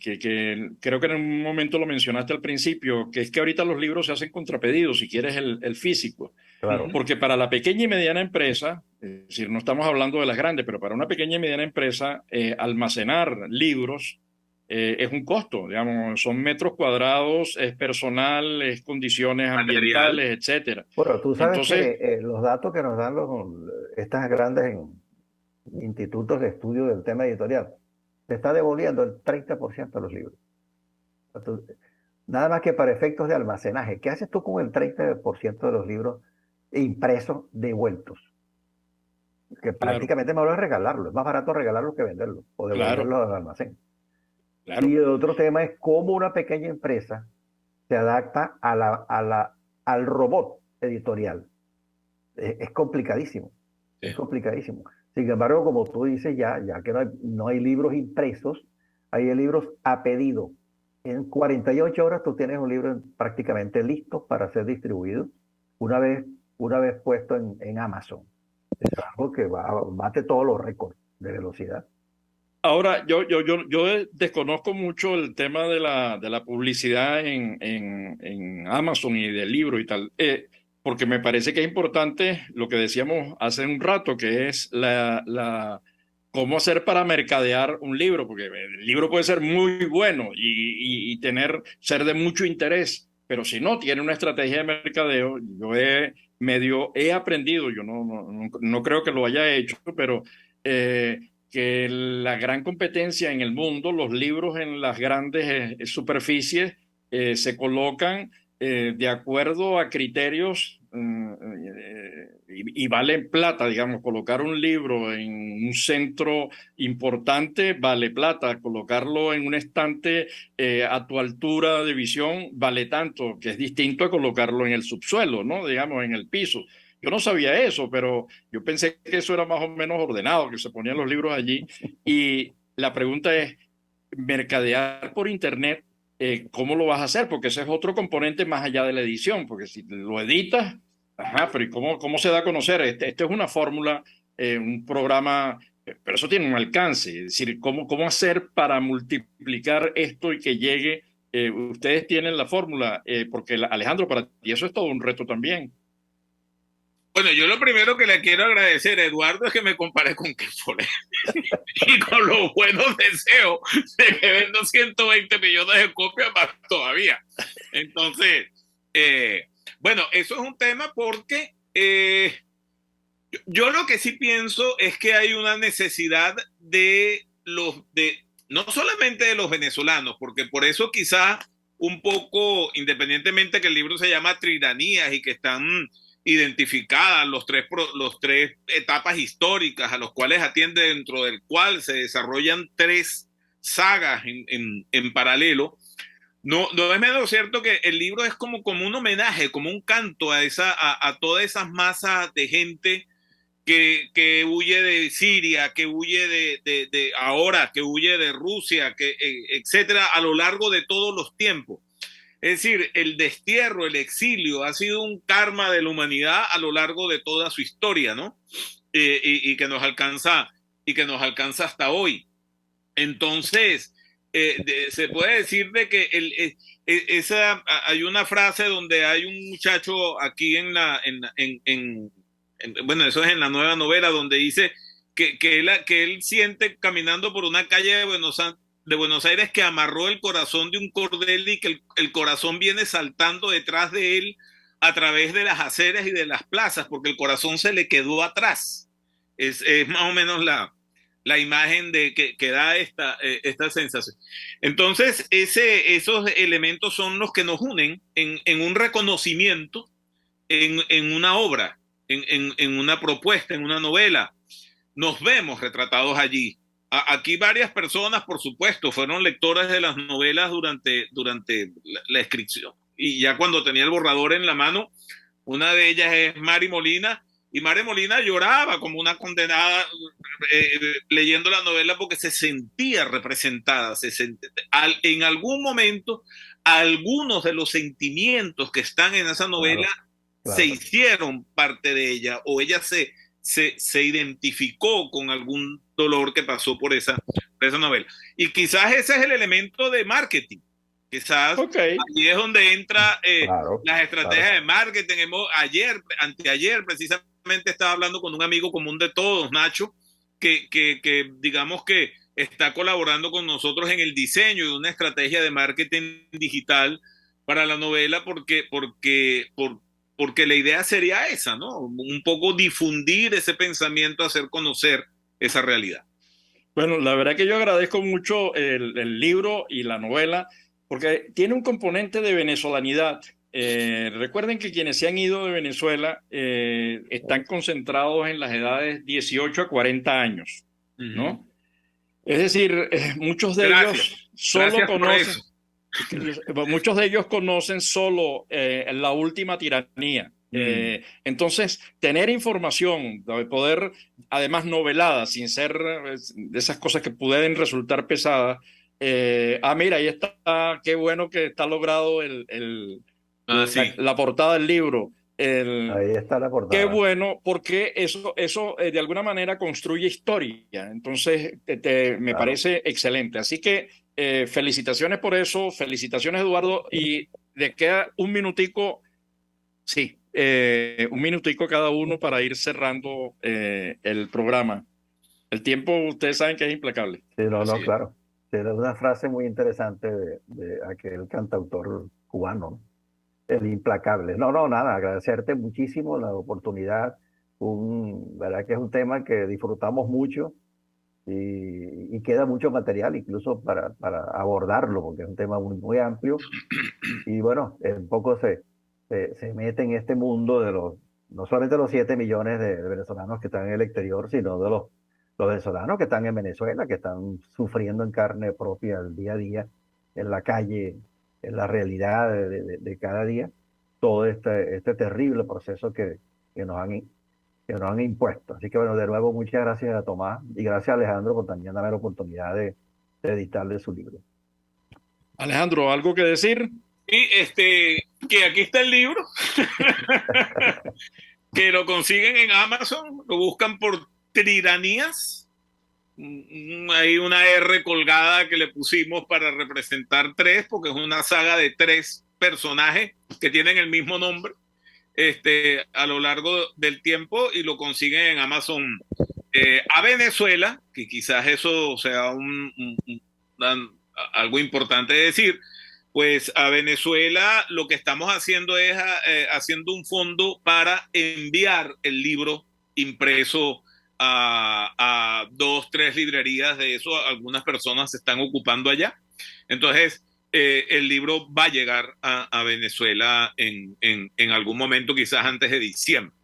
creo que en un momento lo mencionaste al principio, que es que ahorita los libros se hacen contrapedidos, si quieres el físico. Claro. Porque para la pequeña y mediana empresa, es decir, no estamos hablando de las grandes, pero para una pequeña y mediana empresa, almacenar libros es un costo, digamos, son metros cuadrados, es personal, es condiciones Material. ambientales, etcétera. Bueno, tú sabes Entonces, que los datos que nos dan estas grandes institutos de estudio del tema editorial, se está devolviendo el 30% de los libros. Entonces, nada más que para efectos de almacenaje. ¿Qué haces tú con el 30% de los libros impresos devueltos? Que claro, prácticamente mejor es regalarlo. Es más barato regalarlos que venderlos o claro, devolverlos al almacén. claro. Y el otro tema es cómo una pequeña empresa se adapta al robot editorial. Es complicadísimo. Es complicadísimo. Sin embargo, como tú dices, ya que no hay libros impresos, hay libros a pedido. En 48 horas tú tienes un libro prácticamente listo para ser distribuido una vez puesto en Amazon. Es algo que bate todos los récords de velocidad. Ahora, yo desconozco mucho el tema de la publicidad en Amazon y del libro y tal, porque me parece que es importante lo que decíamos hace un rato, que es cómo hacer para mercadear un libro, porque el libro puede ser muy bueno y ser de mucho interés, pero si no tiene una estrategia de mercadeo, he aprendido, yo no creo que lo haya hecho, pero que la gran competencia en el mundo, los libros en las grandes superficies se colocan de acuerdo a criterios y valen plata, digamos. Colocar un libro en un centro importante vale plata, colocarlo en un estante a tu altura de visión vale tanto, que es distinto a colocarlo en el subsuelo, ¿no? Digamos, en el piso. Yo no sabía eso, pero yo pensé que eso era más o menos ordenado, que se ponían los libros allí. Y la pregunta es, mercadear por internet, ¿cómo lo vas a hacer? Porque ese es otro componente más allá de la edición, porque si lo editas, pero ¿y cómo se da a conocer? Este es una fórmula, un programa, pero eso tiene un alcance. Es decir, ¿cómo hacer para multiplicar esto y que llegue? Ustedes tienen la fórmula, porque Alejandro, para ti eso es todo un reto también. Bueno, yo lo primero que le quiero agradecer a Eduardo es que me compare con Kefore y con los buenos deseos de que vendo 120 millones de copias más todavía. Entonces, bueno, eso es un tema porque yo lo que sí pienso es que hay una necesidad no solamente de los venezolanos, porque por eso quizá un poco, independientemente que el libro se llama Tiranías y que están identificadas los tres etapas históricas a los cuales atiende, dentro del cual se desarrollan 3 sagas en paralelo. No es menos cierto que el libro es como un homenaje, como un canto a todas esas masas de gente que huye de Siria, que huye de ahora, que huye de Rusia, etcétera, a lo largo de todos los tiempos. Es decir, el destierro, el exilio ha sido un karma de la humanidad a lo largo de toda su historia, ¿no? Y que nos alcanza hasta hoy. Entonces, se puede decir de que hay una frase donde hay un muchacho aquí bueno, eso es en la nueva novela, donde dice que él siente caminando por una calle de Buenos Aires que amarró el corazón de un cordel y que el corazón viene saltando detrás de él a través de las aceras y de las plazas, porque el corazón se le quedó atrás. Es más o menos la imagen que da esta sensación. Entonces, esos elementos son los que nos unen en un reconocimiento, en una obra, en una propuesta, en una novela. Nos vemos retratados allí. Aquí varias personas, por supuesto, fueron lectoras de las novelas durante la escripción. Y ya cuando tenía el borrador en la mano, una de ellas es Mari Molina, Y Mare Molina lloraba como una condenada leyendo la novela porque se sentía representada, en algún momento algunos de los sentimientos que están en esa novela se hicieron parte de ella, o ella se identificó con algún dolor que pasó por esa novela. Y quizás ese es el elemento de marketing. Quizás ahí es donde entra las estrategias de marketing. Anteayer, precisamente estaba hablando con un amigo común de todos, Nacho, que digamos que está colaborando con nosotros en el diseño de una estrategia de marketing digital para la novela, porque la idea sería esa, ¿no? Un poco difundir ese pensamiento, hacer conocer esa realidad. Bueno, la verdad que yo agradezco mucho el libro y la novela, porque tiene un componente de venezolanidad. Recuerden que quienes se han ido de Venezuela están concentrados en las edades 18 a 40 años, ¿no? Es decir, muchos de ellos solo conocen, muchos de ellos conocen solo la última tiranía. Entonces, tener información, poder, además novelada, sin ser de esas cosas que pueden resultar pesadas. Mira, ahí está, qué bueno que está logrado la portada del libro. Ahí está la portada. Qué bueno, porque eso de alguna manera construye historia. Entonces, me parece excelente. Así que felicitaciones por eso, felicitaciones, Eduardo. Y le queda un minutico, un minutico cada uno para ir cerrando el programa. El tiempo, ustedes saben que es implacable. Sí, claro. Era una frase muy interesante de aquel cantautor cubano, el implacable. Nada, agradecerte muchísimo la oportunidad. Verdad que es un tema que disfrutamos mucho y queda mucho material incluso para abordarlo, porque es un tema muy, muy amplio. Y bueno, un poco se mete en este mundo de no solamente los 7 millones de venezolanos que están en el exterior, sino de los venezolanos que están en Venezuela, que están sufriendo en carne propia el día a día, en la calle, en la realidad de cada día, todo este terrible proceso que nos han impuesto. Así que bueno, de nuevo, muchas gracias a Tomás y gracias a Alejandro por también darme la oportunidad de editarle su libro. Alejandro, ¿algo que decir? Y que aquí está el libro, que lo consiguen en Amazon, lo buscan por Tiranías. Hay una R colgada que le pusimos para representar 3, porque es una saga de 3 personajes que tienen el mismo nombre a lo largo del tiempo, y lo consiguen en Amazon. A Venezuela, que quizás eso sea algo importante de decir, pues a Venezuela lo que estamos haciendo es haciendo un fondo para enviar el libro impreso a 2, 3 librerías de eso. Algunas personas se están ocupando allá. Entonces, el libro va a llegar a Venezuela en algún momento, quizás antes de diciembre.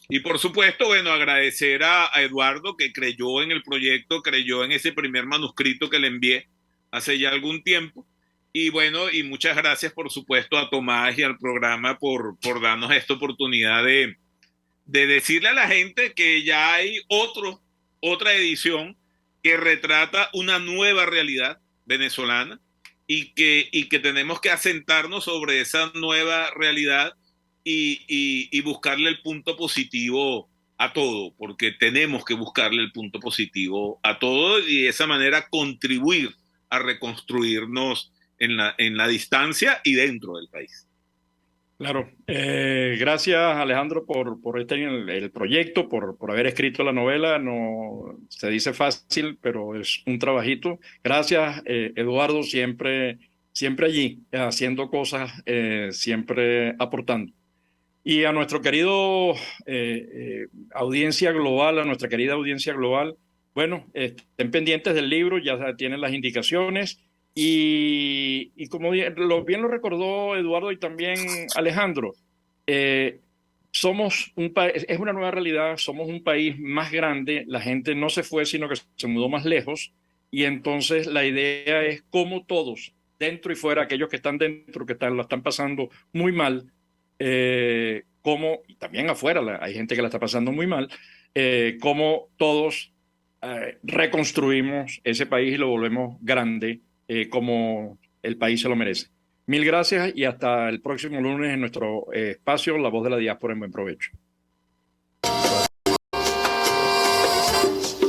Y por supuesto, bueno, agradecer a Eduardo, que creyó en el proyecto, creyó en ese primer manuscrito que le envié hace ya algún tiempo. Y bueno, y muchas gracias, por supuesto, a Tomás y al programa por darnos esta oportunidad de decirle a la gente que ya hay otra edición que retrata una nueva realidad venezolana, y que tenemos que asentarnos sobre esa nueva realidad y buscarle el punto positivo a todo, porque tenemos que buscarle el punto positivo a todo y de esa manera contribuir a reconstruirnos en la distancia y dentro del país. Claro, gracias Alejandro por el proyecto, por haber escrito la novela. No se dice fácil, pero es un trabajito. Gracias Eduardo, siempre allí, haciendo cosas, siempre aportando. Y a nuestro querido audiencia global, a nuestra querida audiencia global, bueno, estén pendientes del libro, ya tienen las indicaciones. Y como bien lo recordó Eduardo y también Alejandro, somos es una nueva realidad, somos un país más grande, la gente no se fue, sino que se mudó más lejos, y entonces la idea es cómo todos, dentro y fuera, aquellos que están dentro, lo están pasando muy mal, cómo, y también afuera hay gente que la está pasando muy mal, cómo todos reconstruimos ese país y lo volvemos grande como el país se lo merece. Mil gracias y hasta el próximo lunes en nuestro espacio La Voz de la Diáspora en Buen Provecho.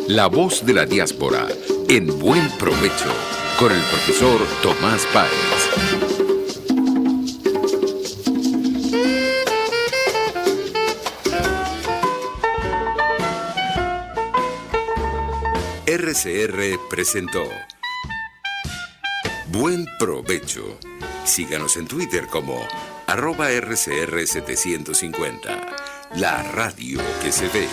La Voz de la Diáspora en Buen Provecho con el profesor Tomás Páez. RCR presentó Buen Provecho. Síganos en Twitter como @RCR750. La radio que se ve.